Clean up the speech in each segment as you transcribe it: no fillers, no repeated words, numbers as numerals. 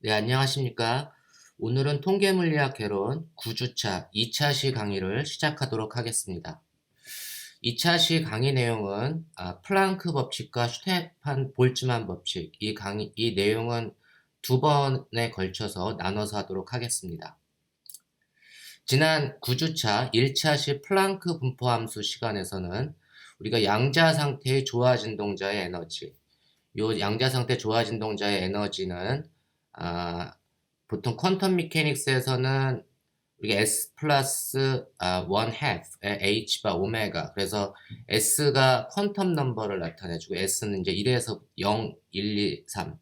네, 안녕하십니까. 오늘은 통계물리학 개론 9주차 2차 시 강의를 시작하도록 하겠습니다. 2차 시 강의 내용은 플랑크 법칙과 슈테판 볼츠만 법칙, 이 내용은 두 번에 걸쳐서 나눠서 하도록 하겠습니다. 지난 9주차 1차 시 플랑크 분포함수 시간에서는 우리가 양자 상태의 조화진동자의 에너지, 요 양자 상태 조화진동자의 에너지는 보통 퀀텀 미케닉스에서는 우리가 S 플러스 1 half의 H바 오메가, 그래서 S가 퀀텀 넘버를 나타내주고 S는 이제 1에서 0, 1, 2, 3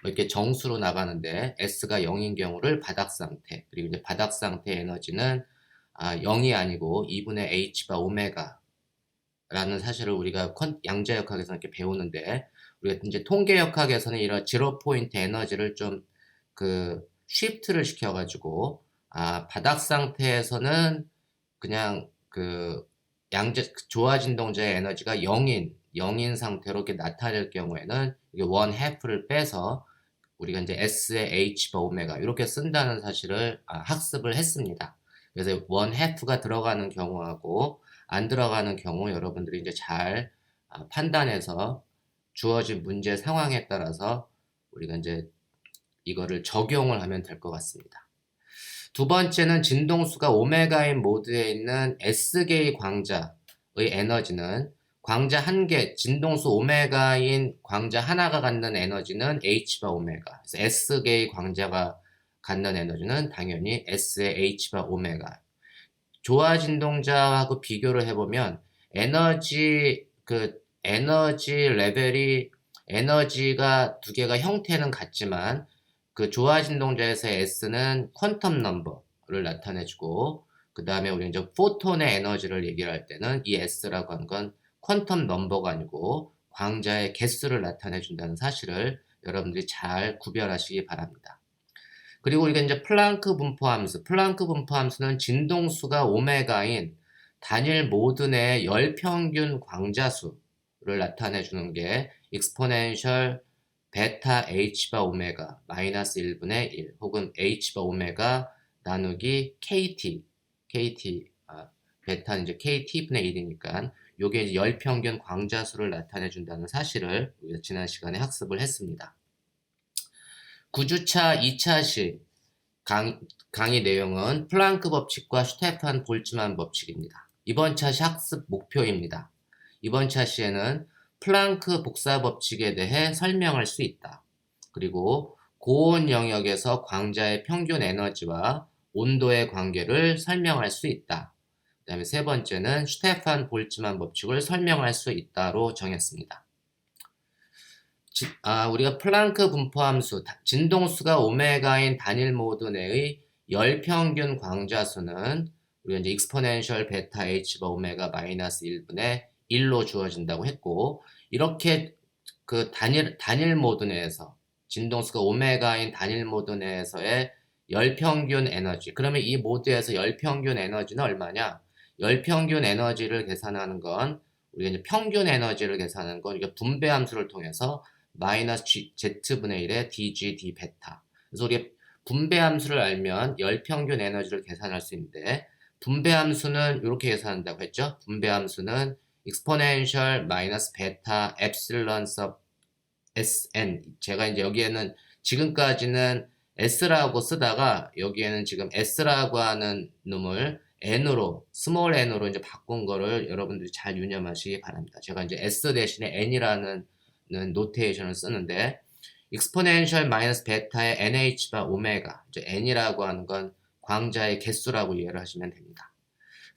이렇게 정수로 나가는데 S가 0인 경우를 바닥 상태, 그리고 이제 바닥 상태 에너지는 0이 아니고 2분의 H바 오메가 라는 사실을 우리가 양자역학에서 이렇게 배우는데, 우리가 이제 통계역학에서는 이런 지로 포인트 에너지를 좀 쉬프트를 시켜가지고 바닥 상태에서는 그냥 조화진동자의 에너지가 0인 상태로 이렇게 나타낼 경우에는 이게 원 해프를 빼서 우리가 이제 S의 H바 오메가 이렇게 쓴다는 사실을 학습을 했습니다. 그래서 원 해프가 들어가는 경우하고 안 들어가는 경우 여러분들이 이제 잘 판단해서 주어진 문제 상황에 따라서 우리가 이제 이거를 적용을 하면 될 것 같습니다. 두 번째는 진동수가 오메가인 모드에 있는 S개의 광자의 에너지는 광자 한 개, 진동수 오메가인 광자 하나가 갖는 에너지는 H바 오메가. 그래서 S개의 광자가 갖는 에너지는 당연히 S의 H바 오메가. 조화 진동자하고 비교를 해보면 에너지 레벨이, 에너지가 두 개가 형태는 같지만 조화 진동자에서의 S는 퀀텀 넘버를 나타내주고, 그 다음에 우리 이제 포톤의 에너지를 얘기를 할 때는 이 S라고 하는 건 퀀텀 넘버가 아니고 광자의 개수를 나타내준다는 사실을 여러분들이 잘 구별하시기 바랍니다. 그리고 우리가 이제 플랑크 분포함수는 진동수가 오메가인 단일 모드 내 열평균 광자수를 나타내주는 게 익스포넨셜 베타 h바 오메가 마이너스 1분의 1 혹은 h바 오메가 나누기 kt, 베타는 이제 kt분의 1이니까 요게 이제 열평균 광자수를 나타내준다는 사실을 우리가 지난 시간에 학습을 했습니다. 9주차 2차 시 강의 내용은 플랑크 법칙과 슈테판 볼츠만 법칙입니다. 이번 차시 학습 목표입니다. 이번 차시에는 플랑크 복사 법칙에 대해 설명할 수 있다. 그리고 고온 영역에서 광자의 평균 에너지와 온도의 관계를 설명할 수 있다. 그 다음에 세 번째는 슈테판 볼츠만 법칙을 설명할 수 있다로 정했습니다. 우리가 플랑크 분포함수, 진동수가 오메가인 단일 모드 내의 열평균 광자수는 우리가 이제 익스포넨셜 베타 h바 오메가 마이너스 1분의 1로 주어진다고 했고, 이렇게 단일 모드 내에서, 진동수가 오메가인 단일 모드 내에서의 열평균 에너지, 그러면 이 모드에서 열평균 에너지는 얼마냐? 열평균 에너지를 계산하는 건, 우리가 이제 평균 에너지를 계산하는 건 이게 분배함수를 통해서 마이너스 z분의 1의 dg d 베타. 그래서 우리가 분배함수를 알면 열평균 에너지를 계산할 수 있는데, 분배함수는 이렇게 계산한다고 했죠. 분배함수는 exponential 마이너스 베타 epsilon sub sn. 제가 이제 여기에는 지금까지는 s라고 쓰다가 여기에는 지금 s라고 하는 놈을 n으로, 스몰 n으로 이제 바꾼 거를 여러분들이 잘 유념하시기 바랍니다. 제가 이제 s 대신에 n이라는 노테이션을 쓰는데, 익스포넨셜 마이너스 베타의 nh바 오메가, n이라고 하는 건 광자의 개수라고 이해를 하시면 됩니다.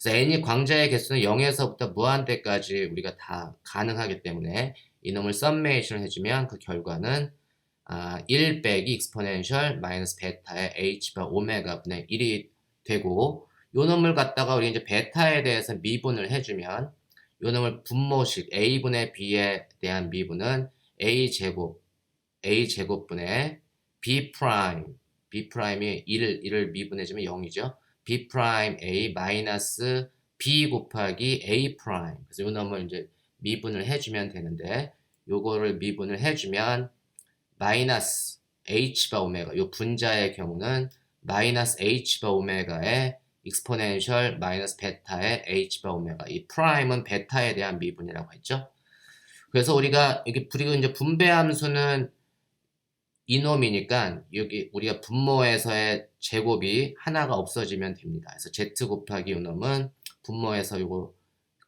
그래서 n이 광자의 개수는 0에서부터 무한대까지 우리가 다 가능하기 때문에 이놈을 썸메이션을 해주면 그 결과는 1 빼기 익스포넨셜 마이너스 베타의 h바 오메가 분의 1이 되고, 요 놈을 갖다가 우리 이제 베타에 대해서 미분을 해주면 요 놈을 분모식 a분의 b에 대한 미분은 a제곱분의 b'이 1을 미분해주면 0이죠. b'a 마이너스 b 곱하기 a'. 그래서 요 놈을 이제 미분을 해주면 되는데, 요거를 미분을 해주면 마이너스 h바 오메가, 요 분자의 경우는 마이너스 h바 오메가의 익스포넨셜 마이너스 베타의 h바 오메가, 이 프라임은 베타에 대한 미분이라고 했죠. 그래서 우리가 이게 그리고 이제 분배함수는 이놈이니까 여기 우리가 분모에서의 제곱이 하나가 없어지면 됩니다. 그래서 z 곱하기 이놈은 분모에서 요거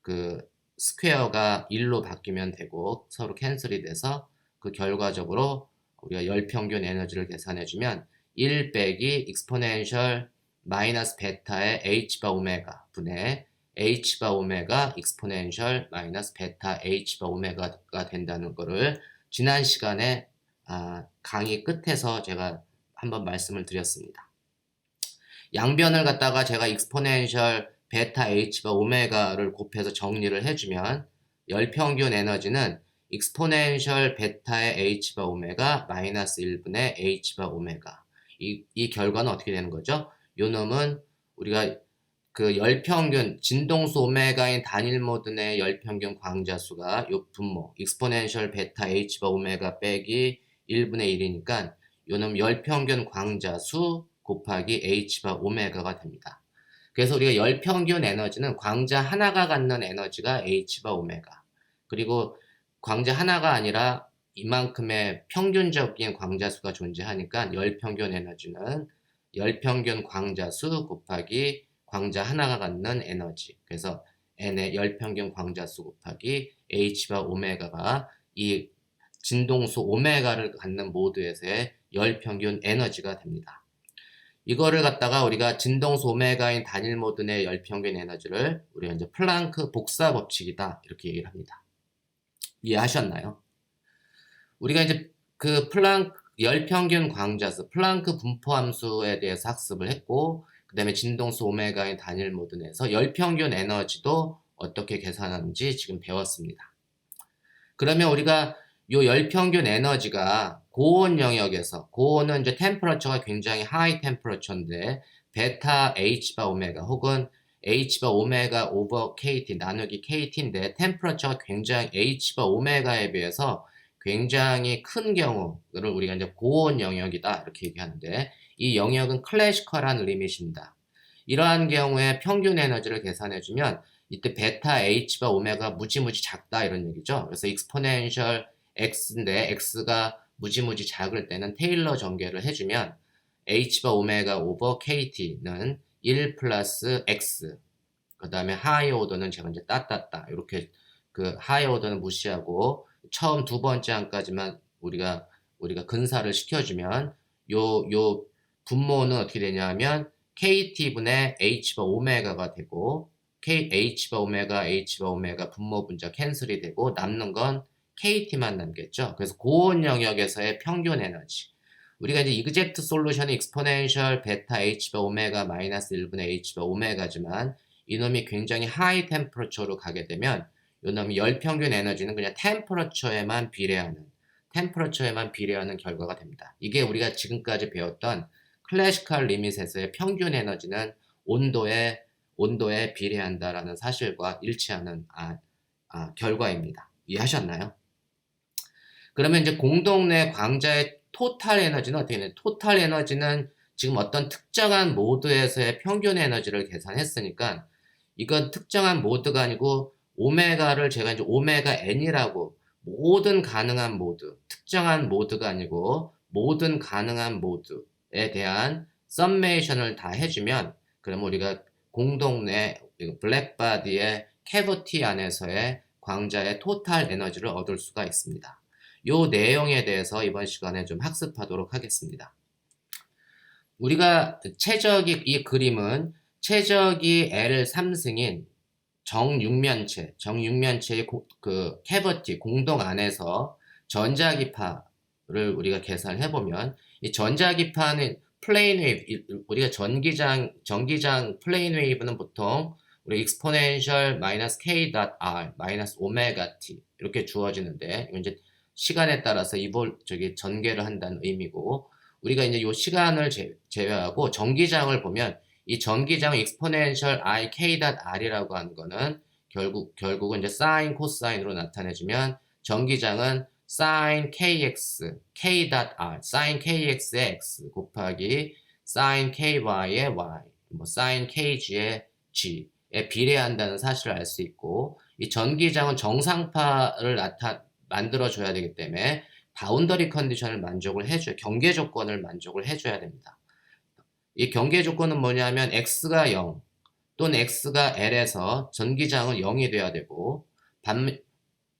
그 스퀘어가 1로 바뀌면 되고 서로 캔슬이 돼서 그 결과적으로 우리가 열평균 에너지를 계산해주면 1 빼기 익스포넨셜 마이너스 베타의 h바 오메가 분의 h바 오메가 익스포넨셜 마이너스 베타 h바 오메가가 된다는 거를 지난 시간에 강의 끝에서 제가 한번 말씀을 드렸습니다. 양변을 갖다가 제가 익스포넨셜 베타 h바 오메가를 곱해서 정리를 해주면 열평균 에너지는 익스포넨셜 베타의 h바 오메가 마이너스 1분의 h바 오메가, 이 결과는 어떻게 되는 거죠? 요 놈은 우리가 그 열평균 진동수 오메가인 단일 모드 내 열평균 광자수가 요 분모 익스포넨셜 베타 h바 오메가 빼기 1분의 1이니까 요놈 열평균 광자수 곱하기 h바 오메가가 됩니다. 그래서 우리가 열평균 에너지는 광자 하나가 갖는 에너지가 h바 오메가, 그리고 광자 하나가 아니라 이만큼의 평균적인 광자수가 존재하니까 열평균 에너지는 열평균 광자수 곱하기 광자 하나가 갖는 에너지, 그래서 n의 열평균 광자수 곱하기 h바 오메가가 이 진동수 오메가를 갖는 모드에서의 열평균 에너지가 됩니다. 이거를 갖다가 우리가 진동수 오메가인 단일 모드 내 열평균 에너지를 우리가 이제 플랑크 복사 법칙이다 이렇게 얘기를 합니다. 이해하셨나요? 우리가 이제 그 플랑크 열평균 광자수, 플랑크 분포함수에 대해서 학습을 했고, 그 다음에 진동수 오메가인 단일 모드 내에서 열평균 에너지도 어떻게 계산하는지 지금 배웠습니다. 그러면 우리가 요 열평균 에너지가 고온 영역에서, 고온은 이제 템퍼러처가 굉장히 하이 템퍼러처인데 베타 h바 오메가 혹은 h바 오메가 오버 kt 나누기 kt인데 템퍼러처가 굉장히 h바 오메가에 비해서 굉장히 큰 경우를 우리가 이제 고온 영역이다 이렇게 얘기하는데, 이 영역은 클래시컬한 리밋입니다. 이러한 경우에 평균 에너지를 계산해주면 이때 베타 h바 오메가 무지무지 작다 이런 얘기죠. 그래서 익스포넨셜 x인데 x가 무지무지 작을 때는 테일러 전개를 해주면 h바 오메가 오버 kt는 1 플러스 x, 그 다음에 하이 오더는 제가 이제 따따따 이렇게 그 하이 오더는 무시하고 처음 두 번째 항까지만 우리가 근사를 시켜주면 요 분모는 어떻게 되냐면 kt분의 h바 오메가가 되고 h바 오메가 분모 분자 캔슬이 되고 남는 건 kt만 남겠죠. 그래서 고온 영역에서의 평균 에너지, 우리가 이제 이그젝트 솔루션이 익스포넨셜 베타 h바 오메가 마이너스 1분의 h바 오메가지만 이놈이 굉장히 하이 템퍼러처로 가게 되면 이놈이 열평균 에너지는 그냥 템퍼러처에만 비례하는 결과가 됩니다. 이게 우리가 지금까지 배웠던 클래시컬 리밋에서의 평균 에너지는 온도에 비례한다라는 사실과 일치하는 결과입니다. 이해하셨나요? 그러면 이제 공동 내 광자의 토탈 에너지는 어떻게 되냐? 토탈 에너지는 지금 어떤 특정한 모드에서의 평균 에너지를 계산했으니까 이건 특정한 모드가 아니고 오메가를 제가 이제 오메가 n이라고, 모든 가능한 모드, 특정한 모드가 아니고 모든 가능한 모드에 대한 썸메이션을 다 해주면 그러면 우리가 공동 내 블랙바디의 캐버티 안에서의 광자의 토탈 에너지를 얻을 수가 있습니다. 이 내용에 대해서 이번 시간에 좀 학습하도록 하겠습니다. 우리가 이 그림은 최적이 L3승인 정육면체의 그 캐버티 공동 안에서 전자기파를 우리가 계산을 해보면 이 전자기파는 플레인 웨이브, 우리가 전기장 플레인 웨이브는 보통 우리 익스포넨셜 마이너스 k r 마이너스 오메가 t 이렇게 주어지는데, 이건 이제 시간에 따라서 전개를 한다는 의미고, 우리가 이제 이 시간을 제외하고 전기장을 보면 이 전기장 익스포넨셜 i k r이라고 하는 거는 결국은 이제 사인 코사인으로 나타내주면 전기장은 sin kx, k.r, sin kx의 x 곱하기 sin ky의 y, 뭐 sin kg의 g에 비례한다는 사실을 알 수 있고, 이 전기장은 정상파를 만들어줘야 되기 때문에 바운더리 컨디션을 만족을 해줘야, 경계 조건을 만족을 해줘야 됩니다. 이 경계 조건은 뭐냐면 x가 0 또는 x가 L에서 전기장은 0이 돼야 되고,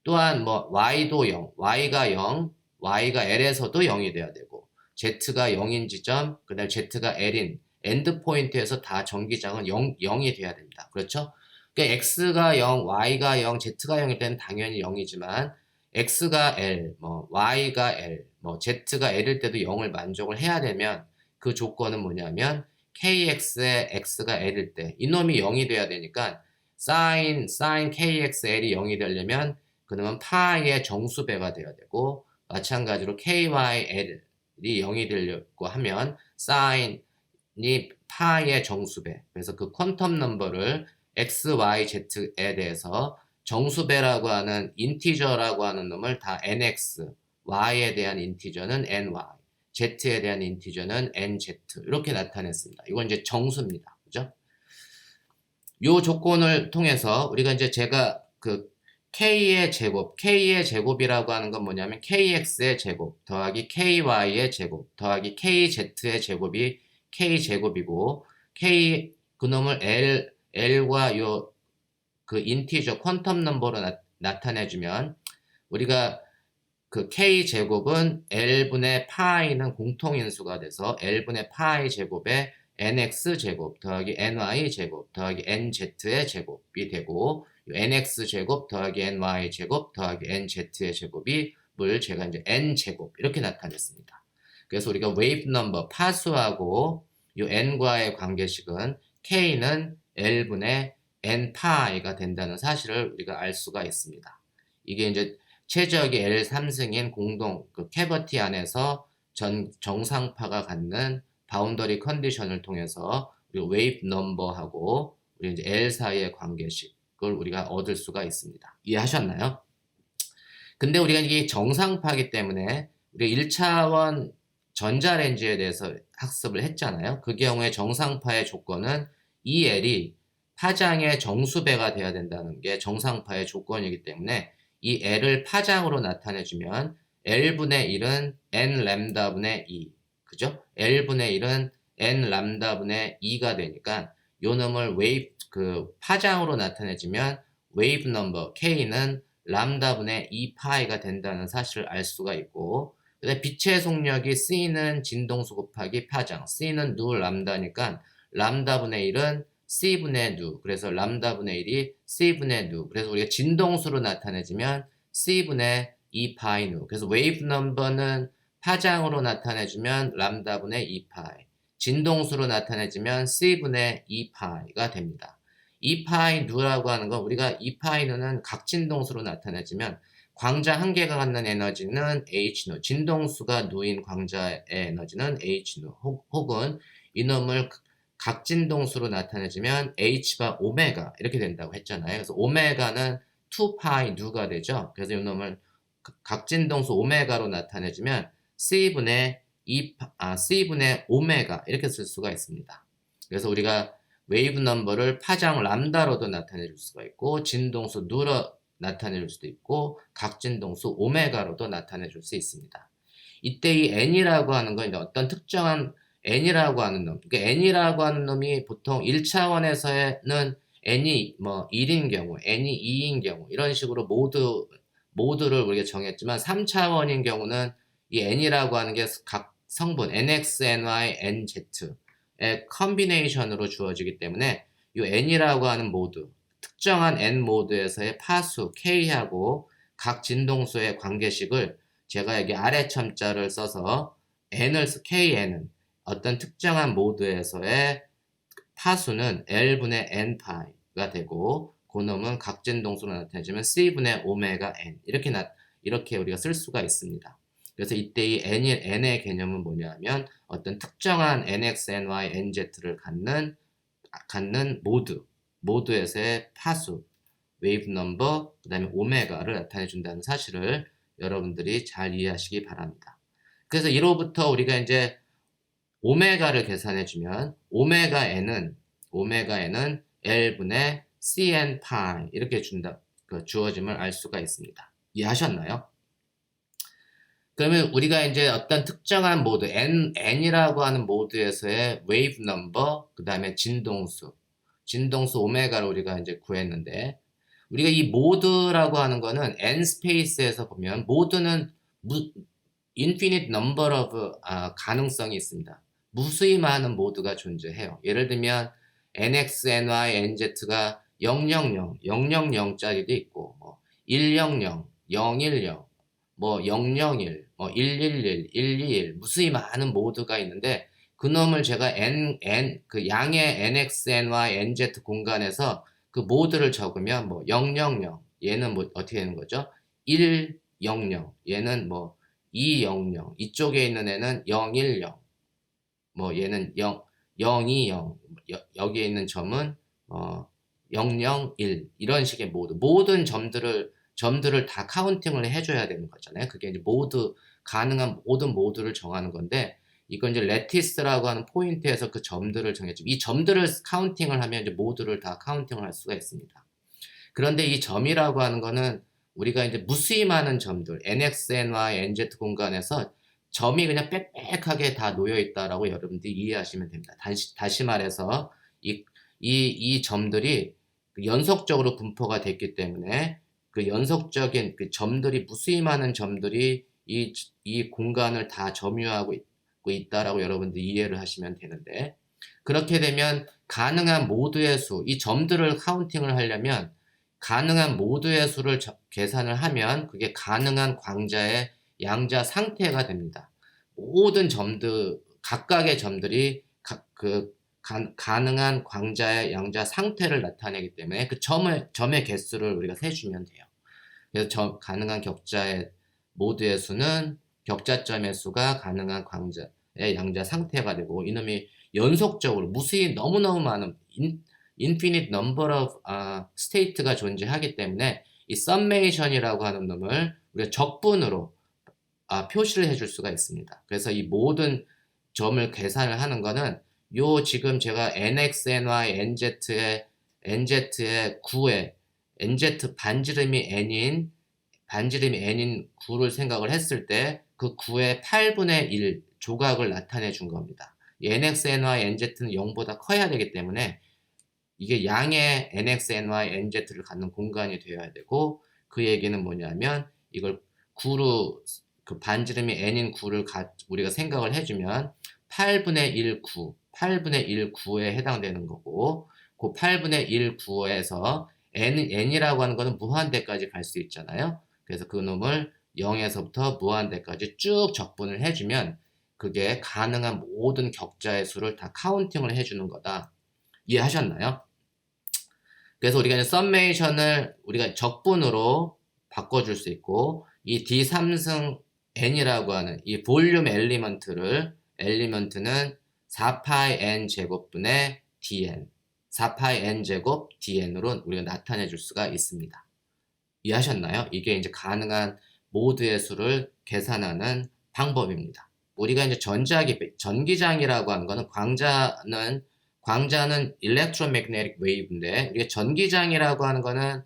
또한 뭐 y도 0, y가 0, y가 L에서도 0이 돼야 되고, z가 0인 지점, 그 다음에 z가 L인 엔드 포인트에서 다 전기장은 0이 돼야 됩니다. 그렇죠? 그러니까 x가 0, y가 0, z가 0일 때는 당연히 0이지만 x가 L, 뭐 y가 L, 뭐 z가 L일 때도 0을 만족을 해야 되면 그 조건은 뭐냐면 kx의 x가 L일 때 이놈이 0이 돼야 되니까 sin kxl이 0이 되려면 그러면 파이의 정수배가 돼야 되고, 마찬가지로 kyl이 0이 되려고 하면 sin이 파이의 정수배, 그래서 그 퀀텀 넘버를 x, y, z에 대해서 정수배라고 하는 인티저라고 하는 놈을 다 nx, y에 대한 인티저는 ny, z에 대한 인티저는 nz 이렇게 나타냈습니다. 이건 이제 정수입니다. 그죠? 요 조건을 통해서 우리가 이제 제가 그 k의 제곱이라고 하는 건 뭐냐면 kx의 제곱 더하기 ky의 제곱 더하기 kz의 제곱이 k제곱이고, 그놈을 l과 요 그 인티저 퀀텀 넘버로 나타내주면 우리가 그 k제곱은 l분의 파이는 공통인수가 돼서 l분의 파이 제곱에 nx제곱 더하기 ny제곱 더하기 nz의 제곱이 되고, nx제곱 더하기 ny제곱 더하기 nz의 제곱이 물 제가 이제 n제곱 이렇게 나타냈습니다. 그래서 우리가 웨이브 넘버 파수하고 이 n과의 관계식은 k는 l분의 n파이가 된다는 사실을 우리가 알 수가 있습니다. 이게 이제 최적의 L3승인 공동 그 캐버티 안에서 정상파가 갖는 바운더리 컨디션을 통해서 우리 웨이브 넘버하고 우리 이제 L 사이의 관계식을 우리가 얻을 수가 있습니다. 이해하셨나요? 근데 우리가 이게 정상파이기 때문에 우리 1차원 전자레인지에 대해서 학습을 했잖아요. 그 경우에 정상파의 조건은 이 L이 파장의 정수배가 돼야 된다는 게 정상파의 조건이기 때문에 이 L을 파장으로 나타내주면 L분의 1은 N 램다분의 2, 그죠? L분의 1은 N 람다분의 2가 되니까 요 놈을 파장으로 나타내주면 웨이브 넘버 K는 람다분의 2파이가 된다는 사실을 알 수가 있고, 근데 빛의 속력이 C는 진동수 곱하기 파장, C는 누 람다니까 람다분의 1은 C분의 누, 그래서 람다분의 1이 C분의 누, 그래서 우리가 진동수로 나타내주면 C분의 2파이 누, 그래서 웨이브 넘버는 파장으로 나타내주면 람다분의 2파이, 진동수로 나타내주면 C분의 2파이가 됩니다. 2파이 누라고 하는 건 우리가 2파이 누는 각진동수로 나타내주면 광자 한 개가 갖는 에너지는 H누, 진동수가 누인 광자의 에너지는 H누, 혹은 이놈을 각진동수로 나타내주면 H바 오메가 이렇게 된다고 했잖아요. 그래서 오메가는 2파이 누가 되죠. 그래서 이놈을 각진동수 오메가로 나타내주면 C분의 오메가 이렇게 쓸 수가 있습니다. 그래서 우리가 웨이브 넘버를 파장 람다로도 나타내줄 수가 있고, 진동수 누로 나타내줄 수도 있고, 각진동수 오메가로도 나타내줄 수 있습니다. 이때 이 n이라고 하는 건 어떤 특정한 n이라고 하는 놈, 그러니까 n이라고 하는 놈이 보통 1차원에서는 n이 뭐 1인 경우, n이 2인 경우 이런 식으로 모두를 우리가 정했지만 3차원인 경우는 이 n이라고 하는 게 각 성분 nx, ny, nz의 컨비네이션으로 주어지기 때문에 이 n이라고 하는 모드, 특정한 n 모드에서의 파수 k하고 각 진동수의 관계식을 제가 여기 아래 첨자를 써서 kn은 어떤 특정한 모드에서의 파수는 L분의 N파이가 되고, 그놈은 각진동수로 나타내주면 C분의 오메가 N 이렇게 우리가 쓸 수가 있습니다. 그래서 이때 이 N의 개념은 뭐냐면 어떤 특정한 NX, NY, NZ를 갖는 모드에서의 파수, 웨이브 넘버, 그 다음에 오메가를 나타내 준다는 사실을 여러분들이 잘 이해하시기 바랍니다. 그래서 이로부터 우리가 이제 오메가를 계산해주면 오메가 n은 L분의 Cn 파이 이렇게 주어짐을 알 수가 있습니다. 이해하셨나요? 그러면 우리가 이제 어떤 특정한 모드 n이라고 하는 모드에서의 웨이브 넘버, 그 다음에 진동수 오메가를 우리가 이제 구했는데, 우리가 이 모드라고 하는 거는 n 스페이스에서 보면 모드는 infinite number of 가능성이 있습니다. 무수히 많은 모드가 존재해요. 예를 들면 nx, ny, nz가 000, 000짜리도 있고, 뭐 100, 010, 뭐 001, 뭐 111, 121 무수히 많은 모드가 있는데, 그놈을 제가 그 양의 nx, ny, nz 공간에서 그 모드를 적으면 뭐 000, 얘는 뭐 어떻게 되는 거죠? 100, 얘는 뭐 200, 이쪽에 있는 애는 010, 뭐 얘는 020, 여기에 있는 점은 001, 이런 식의 모든 점들을 다 카운팅을 해줘야 되는 거잖아요. 그게 이제 가능한 모든 모드를 정하는 건데, 이건 이제 레티스라고 하는 포인트에서 그 점들을 정해줘. 이 점들을 카운팅을 하면 이제 모드를 다 카운팅을 할 수가 있습니다. 그런데 이 점이라고 하는 거는 우리가 이제 무수히 많은 점들, nx, ny, nz 공간에서 점이 그냥 빽빽하게 다 놓여 있다라고 여러분들이 이해하시면 됩니다. 다시 말해서 이 점들이 연속적으로 분포가 됐기 때문에 그 연속적인 그 점들이, 무수히 많은 점들이 이 공간을 다 점유하고 있다라고 여러분들이 이해를 하시면 되는데, 그렇게 되면 가능한 모드의 수, 이 점들을 카운팅을 하려면 가능한 모드의 수를 계산을 하면 그게 가능한 광자의 양자 상태가 됩니다. 모든 각각의 점들이 가능한 광자의 양자 상태를 나타내기 때문에 그 점의 개수를 우리가 세주면 돼요. 그래서 가능한 격자의 모드의 수는 격자점의 수가 가능한 광자의 양자 상태가 되고, 이놈이 연속적으로 무수히 너무너무 많은 infinite number of state가 존재하기 때문에 이 summation이라고 하는 놈을 우리가 적분으로 표시를 해줄 수가 있습니다. 그래서 이 모든 점을 계산을 하는 거는 지금 제가 nx, ny, nz의 9에 nz 반지름이 n인 9를 생각을 했을 때 그 9의 8분의 1 조각을 나타내 준 겁니다. nx, ny, nz는 0보다 커야 되기 때문에 이게 양의 nx, ny, nz를 갖는 공간이 되어야 되고, 그 얘기는 뭐냐면 이걸 9로 그 반지름이 n인 9를 우리가 생각을 해주면 8분의 1 9에 해당되는 거고, 그 8분의 1 9에서 n이라고 하는 거는 무한대까지 갈 수 있잖아요. 그래서 그 놈을 0에서부터 무한대까지 쭉 적분을 해주면 그게 가능한 모든 격자의 수를 다 카운팅을 해주는 거다. 이해하셨나요? 그래서 우리가 이제 썸메이션을 우리가 적분으로 바꿔줄 수 있고, 이 D3승 n이라고 하는 이 볼륨 엘리먼트는 4파이 n 제곱분의 dn, 4파이 n 제곱 dn으로 우리가 나타내 줄 수가 있습니다. 이해하셨나요? 이게 이제 가능한 모드의 수를 계산하는 방법입니다. 우리가 이제 전기장이라고 하는 거는 광자는 electromagnetic wave인데, 우리가 전기장이라고 하는 거는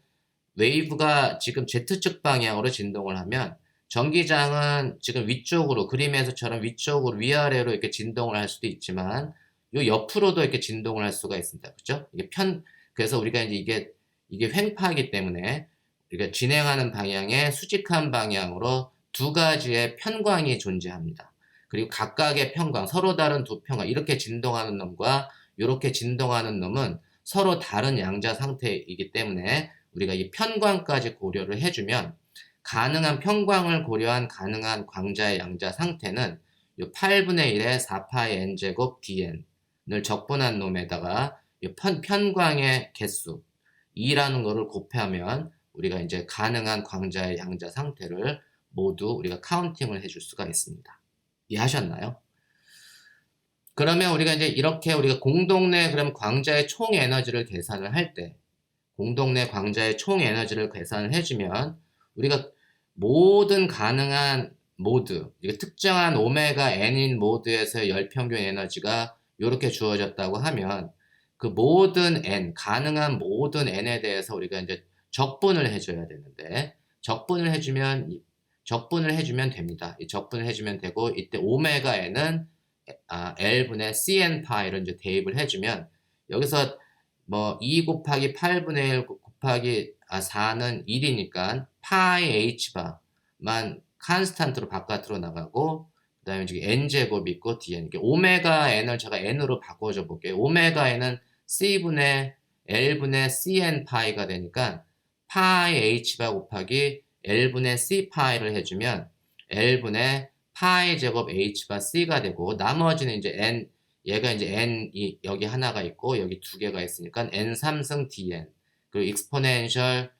웨이브가 지금 Z축 방향으로 진동을 하면, 전기장은 지금 위쪽으로, 그림에서처럼 위쪽으로 위아래로 이렇게 진동을 할 수도 있지만 요 옆으로도 이렇게 진동을 할 수가 있습니다. 그죠? 그래서 우리가 이제 이게 횡파이기 때문에 우리가 진행하는 방향의 수직한 방향으로 두 가지의 편광이 존재합니다. 그리고 각각의 편광, 서로 다른 두 편광, 이렇게 진동하는 놈과 이렇게 진동하는 놈은 서로 다른 양자 상태이기 때문에 우리가 이 편광까지 고려를 해주면 가능한 편광을 고려한 가능한 광자의 양자 상태는 이 8분의 1의 4파이 n제곱 dn을 적분한 놈에다가 이 편광의 개수 2라는 거를 곱하면 우리가 이제 가능한 광자의 양자 상태를 모두 우리가 카운팅을 해줄 수가 있습니다. 이해하셨나요? 그러면 우리가 이제 이렇게 우리가 공동내 그럼 광자의 총 에너지를 계산을 할 때, 공동내 광자의 총 에너지를 계산을 해주면 우리가 모든 가능한 모드, 이게 특정한 오메가 n인 모드에서 열평균 에너지가 이렇게 주어졌다고 하면 그 모든 n, 가능한 모든 n에 대해서 우리가 이제 적분을 해줘야 되는데 적분을 해주면 됩니다. 이 적분을 해주면 되고 이때 오메가 n은 L분의 CN 파이를 이제 대입을 해주면 여기서 뭐 2 곱하기 8분의 1 곱하기 4는 1이니까 파이 H바만 컨스탄트로 바깥으로 나가고 그 다음에 지금 n제곱이 있고 dn 이게 오메가 n을 제가 n으로 바꿔줘 볼게요. 오메가 n은 C분의 L분의 CN 파이가 되니까 파이 H바 곱하기 L분의 C 파이를 해주면 L분의 파이 제곱 H바 C가 되고 나머지는 이제 n 얘가 이제 n이 여기 하나가 있고 여기 두 개가 있으니까 n 3승 dn 그리고 익스포넨셜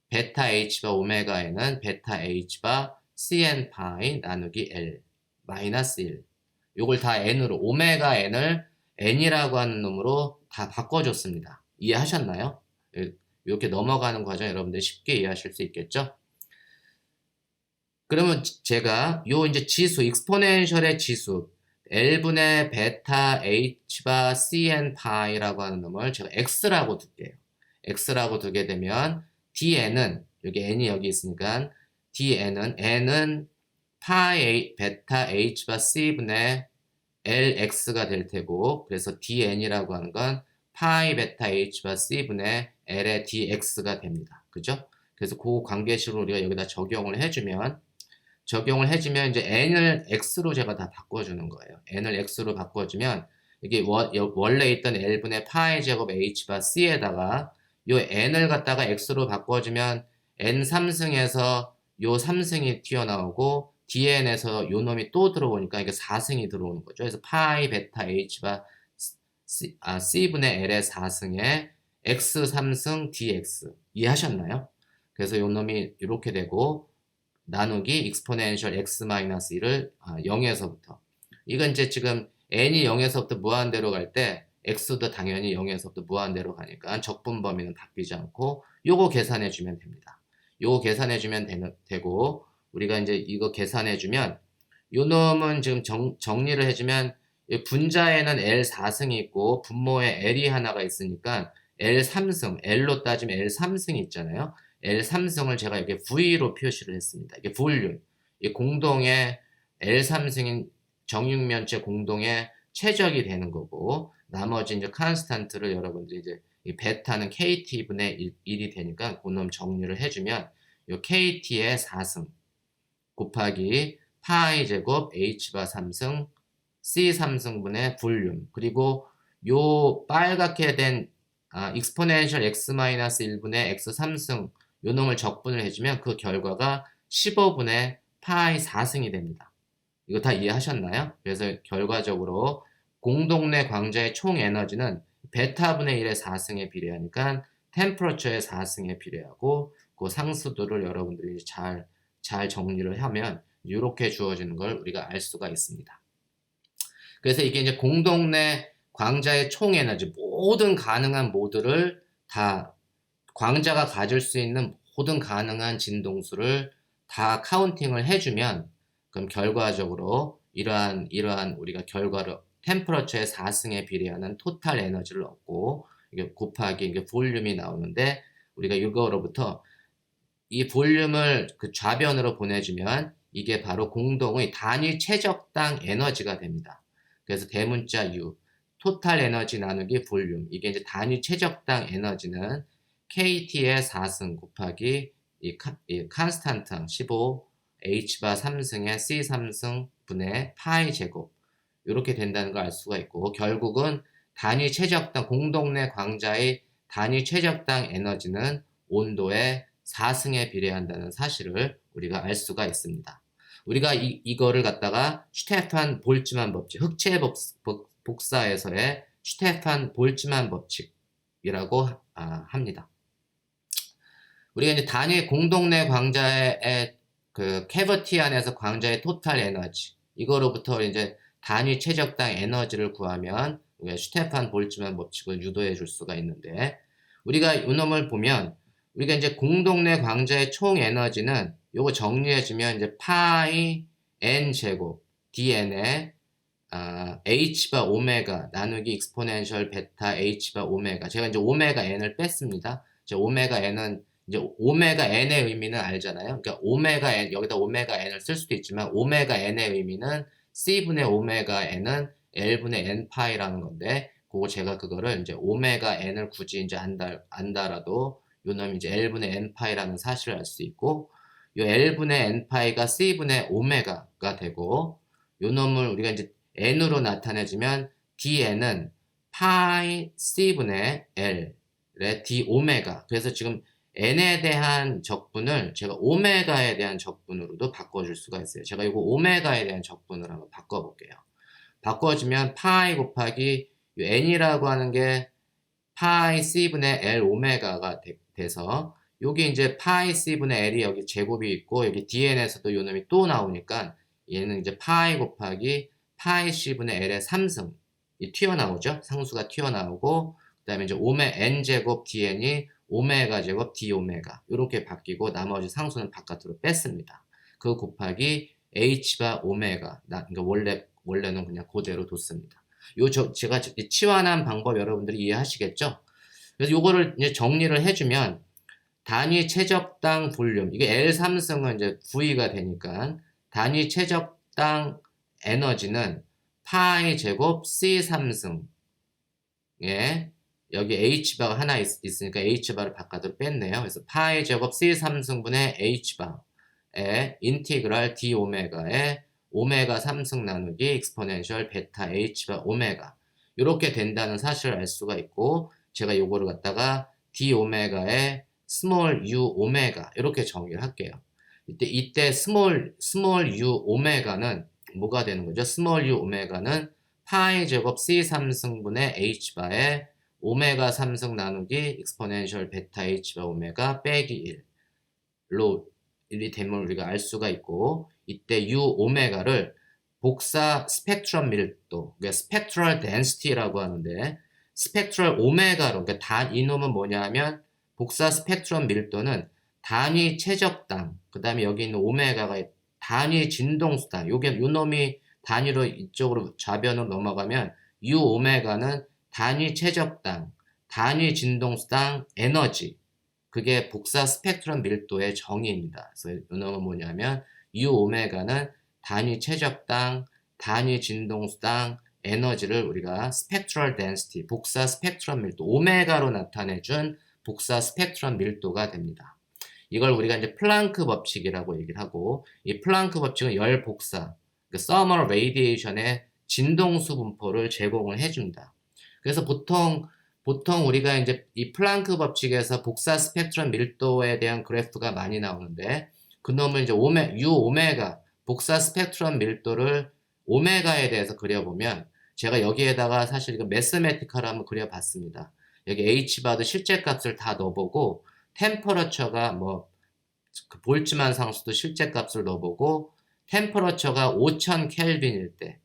베타 h바 오메가 n은 베타 h바 cn 파이 나누기 l 마이너스 1 요걸 다 n으로 오메가 n을 n이라고 하는 놈으로 다 바꿔줬습니다. 이해하셨나요? 이렇게 넘어가는 과정 여러분들 쉽게 이해하실 수 있겠죠? 그러면 제가 요 이제 지수 익스포넨셜의 지수 L분의 베타 H바 CN 파이라고 하는 놈을 제가 X라고 둘게요. X라고 두게 되면 DN은 여기 N이 여기 있으니까 N은 파이 베타 H바 C분의 LX가 될 테고 그래서 DN이라고 하는 건 파이 베타 H바 C분의 L의 DX가 됩니다. 그죠? 그래서 그 관계식으로 우리가 여기다 적용을 해주면 이제 n을 x로 제가 다 바꿔주는 거예요. n을 x로 바꿔주면 이게 원래 있던 L분의 파이 제곱 h바 c에다가 요 n을 갖다가 x로 바꿔주면 n 3승에서 요 3승이 튀어나오고 dn에서 요 놈이 또 들어오니까 이게 4승이 들어오는 거죠. 그래서 파이 베타 h바 c분의 l의 4승에 x 3승 dx 이해하셨나요? 그래서 요 놈이 이렇게 되고 나누기 익스포넨셜 x-1을 0에서부터 이건 이제 지금 n이 0에서부터 무한대로 갈 때 x도 당연히 0에서부터 무한대로 가니까 적분 범위는 바뀌지 않고 요거 계산해 주면 됩니다. 요거 계산해 주면 되고 우리가 이제 이거 계산해 주면 요 놈은 지금 정리를 해주면 분자에는 L 4승이 있고 분모에 L이 하나가 있으니까 L 3승 L로 따지면 L 3승이 있잖아요. L 3승을 제가 이렇게 V로 표시를 했습니다. 이게 볼륨. 이 공동의 L 3승인 정육면체 공동의 최적이 되는 거고 나머지 이제 컨스탄트를 여러분들이 이제 이 베타는 KT분의 1이 되니까 그놈 정리를 해주면 이 KT의 4승 곱하기 파이 제곱 H바 3승 C 3승분의 볼륨 그리고 요 빨갛게 된 익스포넨셜 x-1분의 x 3승 요 놈을 적분을 해주면 그 결과가 15분의 파이 4승이 됩니다. 이거 다 이해하셨나요? 그래서 결과적으로 공동내 광자의 총 에너지는 베타분의 1의 4승에 비례하니까 템퍼러처의 4승에 비례하고 그 상수도를 여러분들이 잘 정리를 하면 이렇게 주어지는 걸 우리가 알 수가 있습니다. 그래서 이게 이제 공동내 광자의 총 에너지 모든 가능한 모드를 다 광자가 가질 수 있는 모든 가능한 진동수를 다 카운팅을 해주면 그럼 결과적으로 이러한 우리가 결과를 템퍼러처의 4승에 비례하는 토탈 에너지를 얻고 이게 곱하기 이게 볼륨이 나오는데 우리가 이거로부터 이 볼륨을 그 좌변으로 보내주면 이게 바로 공동의 단위 최적당 에너지가 됩니다. 그래서 대문자 U 토탈 에너지 나누기 볼륨 이게 이제 단위 최적당 에너지는 KT의 4승 곱하기 이 컨스탄트 15 H바 3승의 C 3승 분의 파이 제곱 이렇게 된다는 걸 알 수가 있고 결국은 단위 최적당 공동내 광자의 단위 최적당 에너지는 온도의 4승에 비례한다는 사실을 우리가 알 수가 있습니다. 우리가 이거를 갖다가 슈테판 볼츠만 법칙, 흑체 복사에서의 슈테판 볼츠만 법칙이라고 합니다. 우리가 이제 단위 공동내 광자의 그 캐버티 안에서 광자의 토탈 에너지 이거로부터 이제 단위 최적당 에너지를 구하면 우리가 슈테판 볼츠만 법칙을 유도해 줄 수가 있는데 우리가 이 놈을 보면 우리가 이제 공동내 광자의 총 에너지는 요거 정리해주면 이제 파이 n 제곱 dn에 h 바 오메가 나누기 익스포넨셜 베타 h 바 오메가. 제가 이제 오메가 n을 뺐습니다. 이제 오메가 n은 이제 오메가 n의 의미는 알잖아요. 그러니까 오메가 n, 여기다 오메가 n을 쓸 수도 있지만 오메가 n의 의미는 c분의 오메가 n은 l분의 n 파이라는 건데, 그거 제가 그거를 이제 오메가 n을 굳이 이제 안다라도 요 놈이 이제 l분의 n 파이라는 사실을 알 수 있고, 요 l분의 n 파이가 c분의 오메가가 되고, 요 놈을 우리가 이제 n으로 나타내주면 dn은 파이 c분의 l의 d 오메가. 그래서 지금 n에 대한 적분을 제가 오메가에 대한 적분으로도 바꿔줄 수가 있어요. 제가 이거 오메가에 대한 적분을 한번 바꿔볼게요. 바꿔주면 파이 곱하기 n이라고 하는 게 파이 c분의 l 오메가가 돼서, 여기 이제 파이 c분의 l이 여기 제곱이 있고 여기 dn에서도 요 놈이 또 나오니까 얘는 이제 파이 곱하기 파이 c분의 l의 3승 이 튀어나오죠. 상수가 튀어나오고, 그 다음에 이제 n제곱 dn이 오메가 제곱 d 오메가 이렇게 바뀌고, 나머지 상수는 바깥으로 뺐습니다. 그 곱하기 h바 오메가, 그러니까 원래는 그냥 그대로 뒀습니다. 제가 치환한 방법 여러분들이 이해하시겠죠? 그래서 요거를 이제 정리를 해주면 단위 최적당 볼륨, 이게 L3승은 이제 V가 되니까 단위 최적당 에너지는 파이 제곱 C3승, 예, 여기 H바가 하나 있으니까 H바를 바깥으로 뺐네요. 그래서 파이 제곱 C3승분의 H바에 인티그랄 D 오메가에 오메가 3승 나누기 익스포넨셜 베타 H바 오메가, 이렇게 된다는 사실을 알 수가 있고, 제가 요거를 갖다가 D 오메가에 스몰 u 오메가 이렇게 정의를 할게요. 이때 스몰 u 오메가는 뭐가 되는 거죠? 스몰 u 오메가는 파이 제곱 C3승분의 H바에 오메가 3승 나누기 익스포넨셜 베타 H바 오메가 빼기 1로 일이 됨을 우리가 알 수가 있고, 이때 u 오메가를 복사 스펙트럼 밀도, 그러니까 스펙트럴 덴시티라고 하는데, 스펙트럴 오메가로, 그러니까 이놈은 뭐냐면 복사 스펙트럼 밀도는 단위 최적당, 그 다음에 여기 있는 오메가가 단위 진동수당, 요 놈이 단위로 이쪽으로 좌변으로 넘어가면 u 오메가는 단위 최적당, 단위 진동수당 에너지, 그게 복사 스펙트럼 밀도의 정의입니다. 그래서 이 놈은 뭐냐면 u 오메가는 단위 최적당, 단위 진동수당 에너지를 우리가 스펙트럴 덴시티, 복사 스펙트럼 밀도 오메가로 나타내준 복사 스펙트럼 밀도가 됩니다. 이걸 우리가 이제 플랑크 법칙이라고 얘기를 하고, 이 플랑크 법칙은 열 복사, 서머 레이디에이션의 진동수 분포를 제공을 해줍니다. 그래서 보통 우리가 이제 이 플랑크 법칙에서 복사 스펙트럼 밀도에 대한 그래프가 많이 나오는데, 그놈을 이제 u 오메가 복사 스펙트럼 밀도를 오메가에 대해서 그려보면, 제가 여기에다가 사실 이거 매스메티컬을 한번 그려봤습니다. 여기 h바도 실제 값을 다 넣어보고, 템퍼러처가 그 볼츠만 상수도 실제 값을 넣어보고, 템퍼러처가 5000 켈빈일 때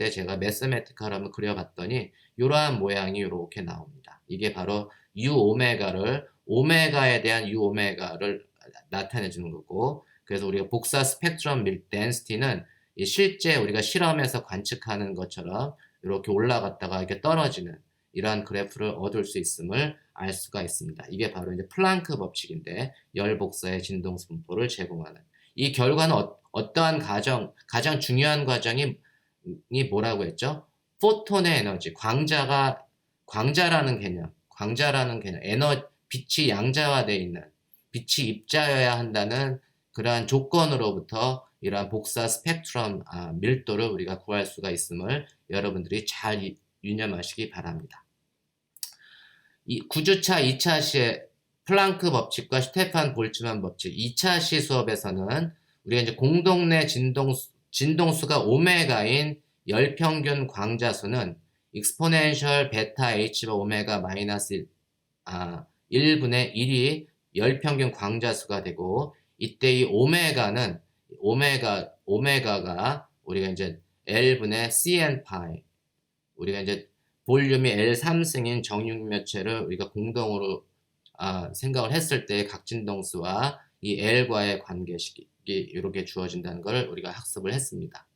제가 매스메티컬을 한번 그려봤더니 이러한 모양이 이렇게 나옵니다. 이게 바로 u 오메가를, 오메가에 대한 u 오메가를 나타내 주는 거고, 그래서 우리가 복사 스펙트럼 덴시티는 실제 우리가 실험에서 관측하는 것처럼 이렇게 올라갔다가 이렇게 떨어지는 이러한 그래프를 얻을 수 있음을 알 수가 있습니다. 이게 바로 이제 플랑크 법칙인데, 열 복사의 진동수 분포를 제공하는 이 결과는 어떠한 가장 중요한 과정이 뭐라고 했죠? 포톤의 에너지, 광자라는 개념, 빛이 양자화되어 있는, 빛이 입자여야 한다는 그러한 조건으로부터 이러한 복사 스펙트럼 밀도를 우리가 구할 수가 있음을 여러분들이 잘 유념하시기 바랍니다. 9주차 2차 시에 플랑크 법칙과 스테판 볼츠만 법칙, 2차 시 수업에서는 우리가 이제 공동내 진동수가 오메가인 열평균 광자수는 익스포넨셜 베타 h바 오메가 마이너스 1분의 1이 열평균 광자수가 되고, 이때 이 오메가가 우리가 이제 L분의 CN 파이, 우리가 이제 볼륨이 L3승인 정육면체를 우리가 공동으로 생각을 했을 때 각 진동수와 이 L과의 관계식이 이렇게 주어진다는 걸 우리가 학습을 했습니다.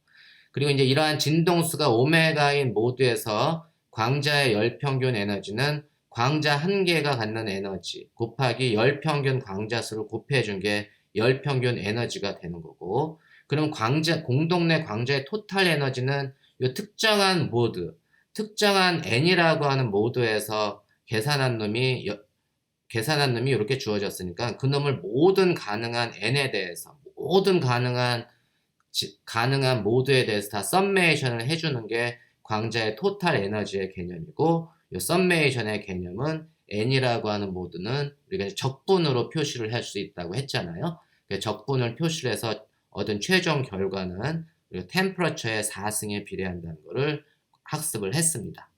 그리고 이제 이러한 진동수가 오메가인 모드에서 광자의 열평균 에너지는 광자 한 개가 갖는 에너지 곱하기 열평균 광자수를 곱해준 게 열평균 에너지가 되는 거고, 그럼 공동내 광자의 토탈 에너지는 이 특정한 모드, 특정한 n이라고 하는 모드에서 계산한 놈이 이렇게 주어졌으니까 그 놈을 모든 가능한 n에 대해서, 모든 가능한 모드에 대해서 다 썸메이션을 해주는 게 광자의 토탈 에너지의 개념이고, 이 썸메이션의 개념은 n이라고 하는 모드는 우리가 적분으로 표시를 할 수 있다고 했잖아요. 적분을 표시를 해서 얻은 최종 결과는 템퍼러처의 4승에 비례한다는 것을 학습을 했습니다.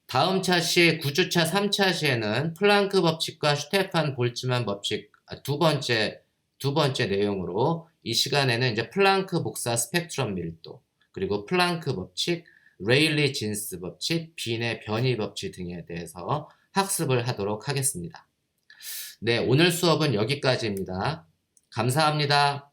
다음 차시 9주차 3차 시에는 플랑크 법칙과 슈테판 볼츠만 법칙 두 번째 내용으로 이 시간에는 이제 플랑크 복사 스펙트럼 밀도, 그리고 플랑크 법칙, 레일리 진스 법칙, 빈의 변이 법칙 등에 대해서 학습을 하도록 하겠습니다. 네, 오늘 수업은 여기까지입니다. 감사합니다.